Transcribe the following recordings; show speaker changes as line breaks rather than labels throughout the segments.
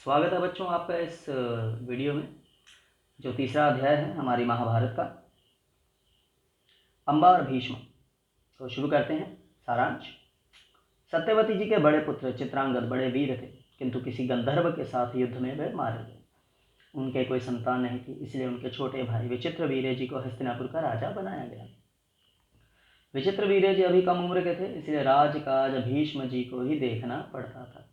स्वागत है बच्चों आपका इस वीडियो में, जो तीसरा अध्याय है हमारी महाभारत का, अम्बा और भीष्म। तो शुरू करते हैं। सारांश। सत्यवती जी के बड़े पुत्र चित्रांगद बड़े वीर थे, किंतु किसी गंधर्व के साथ युद्ध में वे मारे गए। उनके कोई संतान नहीं थी, इसलिए उनके छोटे भाई विचित्रवीर्य जी को हस्तिनापुर का राजा बनाया गया। विचित्रवीर्य जी अभी कम उम्र के थे, इसलिए राजकाज भीष्म जी को ही देखना पड़ता था।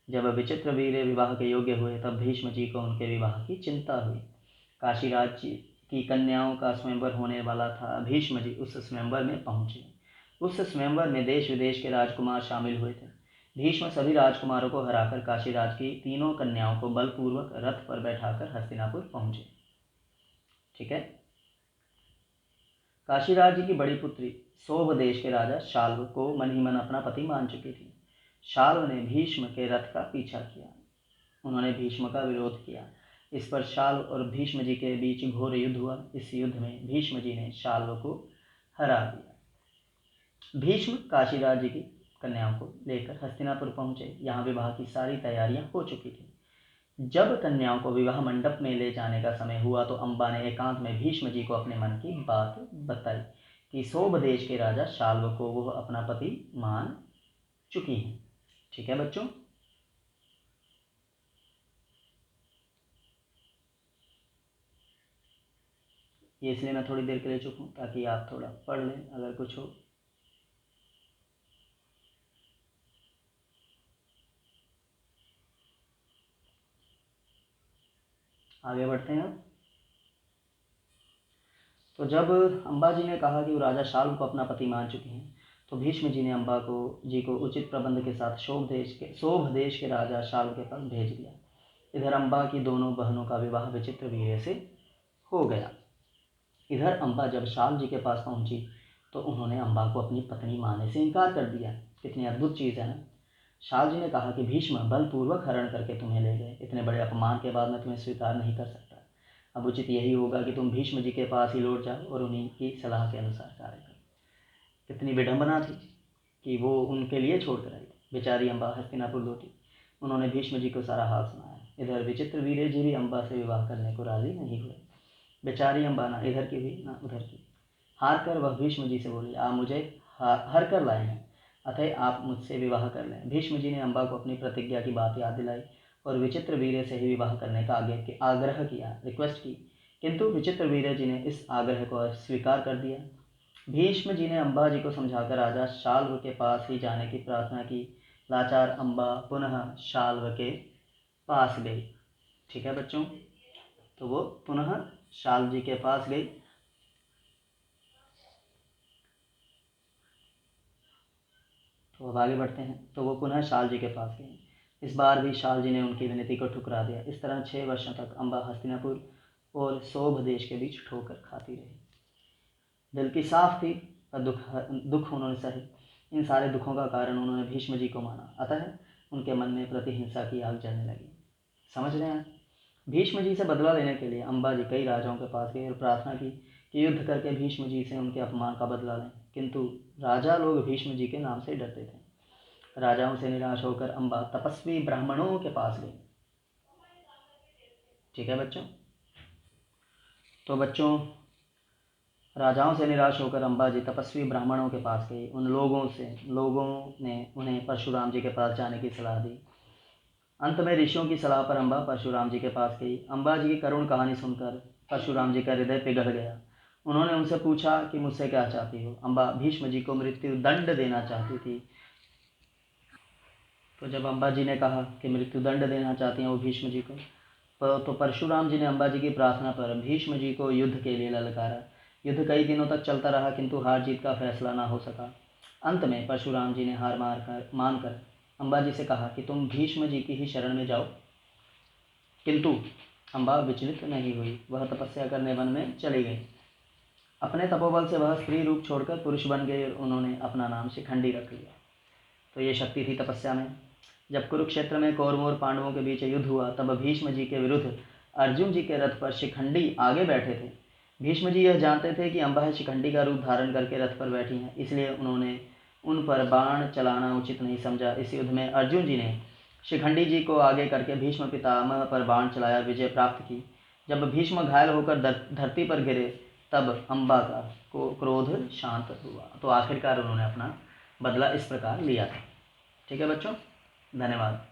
जब विचित्रवीर्य विवाह के योग्य हुए, तब भीष्म जी को उनके विवाह की चिंता हुई। काशी राज्य की कन्याओं का स्वयंवर होने वाला था। भीष्म जी उस स्वयंवर में पहुंचे। उस स्वयंवर में देश विदेश के राजकुमार शामिल हुए थे। भीष्म सभी राजकुमारों को हराकर काशी राज की तीनों कन्याओं को बलपूर्वक रथ पर बैठाकर हस्तिनापुर पहुंचे। ठीक है। काशी राज्य की बड़ी पुत्री सोभ देश के राजा शाल्व को मन ही मन अपना पति मान चुकी थी। शाल्व ने भीष्म के रथ का पीछा किया। उन्होंने भीष्म का विरोध किया। इस पर शाल्व और भीष्म जी के बीच घोर युद्ध हुआ। इस युद्ध में भीष्म जी ने शाल्व को हरा दिया। भीष्म काशी राज्य की कन्याओं को लेकर हस्तिनापुर पहुंचे। यहाँ विवाह की सारी तैयारियां हो चुकी थी। जब कन्याओं को विवाह मंडप में ले जाने का समय हुआ, तो अम्बा ने एकांत में भीष्म जी को अपने मन की बात बताई कि सोभ देश के राजा शाल्व को वह अपना पति मान चुकी है। ठीक है बच्चों। ये इसलिए मैं थोड़ी देर के लिए चुप हूँ, ताकि आप थोड़ा पढ़ लें अगर कुछ हो। आगे बढ़ते हैं अब। तो जब अम्बा जी ने कहा कि वो राजा शाल्व को अपना पति मान चुके हैं, तो भीष्म जी ने अम्बा जी को उचित प्रबंध के साथ सोभ देश के राजा शाल्व के पास भेज दिया। इधर अम्बा की दोनों बहनों का विवाह विचित्रवीर्य से हो गया। इधर अम्बा जब शाल्व जी के पास पहुंची, तो उन्होंने अम्बा को अपनी पत्नी मानने से इनकार कर दिया। कितनी अद्भुत चीज़ है ना। शाल्व जी ने कहा कि भीष्म बलपूर्वक हरण करके तुम्हें ले गए। इतने बड़े अपमान के बाद मैं तुम्हें स्वीकार नहीं कर सकता। अब उचित यही होगा कि तुम भीष्म जी के पास ही लौट जाओ और उन्हीं की सलाह के अनुसार कार्य करो। कितनी विडंबना थी कि वो उनके लिए छोड़ कर आई। बेचारी अम्बा हस्तिनापुर लौटी। उन्होंने भीष्म जी को सारा हाल सुनाया। इधर विचित्रवीर्य जी भी अम्बा से विवाह करने को राजी नहीं हुए। बेचारी अम्बा ना इधर की हुई ना उधर की। हार कर वह भीष्म जी से बोली, आप मुझे हर कर लाए हैं, अतः आप मुझसे विवाह कर लें। भीष्म जी ने अम्बा को अपनी प्रतिज्ञा की बात याद दिलाई और विचित्रवीर्य से ही विवाह करने का आग्रह किया, रिक्वेस्ट की। किंतु विचित्रवीर्य जी ने इस आग्रह को स्वीकार कर दिया। भीष्म जी ने अम्बा जी को समझाकर राजा शाल्व के पास ही जाने की प्रार्थना की। लाचार अम्बा पुनः शाल्व के पास गई। ठीक है बच्चों। तो वो पुनः शाल्व जी के पास गई। तो अब आगे बढ़ते हैं। तो वो पुनः शाल जी के पास गए। इस बार भी शाल जी ने उनकी विनती को ठुकरा दिया। इस तरह 6 वर्षों तक अम्बा हस्तिनापुर और सोभ देश के बीच ठोकर खाती रही। दिल की साफ थी, पर दुख उन्होंने सहे। इन सारे दुखों का कारण उन्होंने भीष्म जी को माना, अतः उनके मन में प्रतिहिंसा की आग जलने लगी। समझ रहे हैं। भीष्म जी से बदला लेने के लिए अम्बा जी कई राजाओं के पास गए और प्रार्थना की कि युद्ध करके भीष्म जी से उनके अपमान का बदला लें। किंतु राजा लोग भीष्म जी के नाम से डरते थे। राजाओं से निराश होकर अम्बा तपस्वी ब्राह्मणों के पास गई। ठीक है बच्चों। तो बच्चों, राजाओं से निराश होकर अम्बा जी तपस्वी ब्राह्मणों के पास गई। उन लोगों ने उन्हें परशुराम जी के पास जाने की सलाह दी। अंत में ऋषियों की सलाह पर अम्बा परशुराम जी के पास गई। अम्बा जी की करुण कहानी सुनकर परशुराम जी का हृदय पिघल गया। उन्होंने उनसे पूछा कि मुझसे क्या चाहती हो। अम्बा भीष्म जी को मृत्यु दंड देना चाहती थी। तो जब अम्बा जी ने कहा कि मृत्यु दंड देना चाहती हैं वो भीष्म जी को, तो परशुराम जी ने अम्बा जी की प्रार्थना पर भीष्म जी को युद्ध के लिए ललकारा। युद्ध कई दिनों तक चलता रहा, किंतु हार जीत का फैसला ना हो सका। अंत में परशुराम जी ने हार मानकर अम्बा जी से कहा कि तुम भीष्म जी की ही शरण में जाओ। किंतु अम्बा विचलित नहीं हुई। वह तपस्या करने वन में चली गई। अपने तपोबल से वह स्त्री रूप छोड़कर पुरुष बन गई और उन्होंने अपना नाम शिखंडी रख लिया। तो ये शक्ति थी तपस्या में। जब कुरुक्षेत्र में कौरवों और पांडवों के बीच युद्ध हुआ, तब भीष्म जी के विरुद्ध अर्जुन जी के रथ पर शिखंडी आगे बैठे थे। भीष्म जी यह जानते थे कि अम्बा शिखंडी का रूप धारण करके रथ पर बैठी हैं, इसलिए उन्होंने उन पर बाण चलाना उचित नहीं समझा। इस युद्ध में अर्जुन जी ने शिखंडी जी को आगे करके भीष्म पितामह पर बाण चलाया, विजय प्राप्त की। जब भीष्म घायल होकर धरती पर गिरे तब अम्बा का क्रोध शांत हुआ। तो आखिरकार उन्होंने अपना बदला इस प्रकार लिया था। ठीक है बच्चों, धन्यवाद।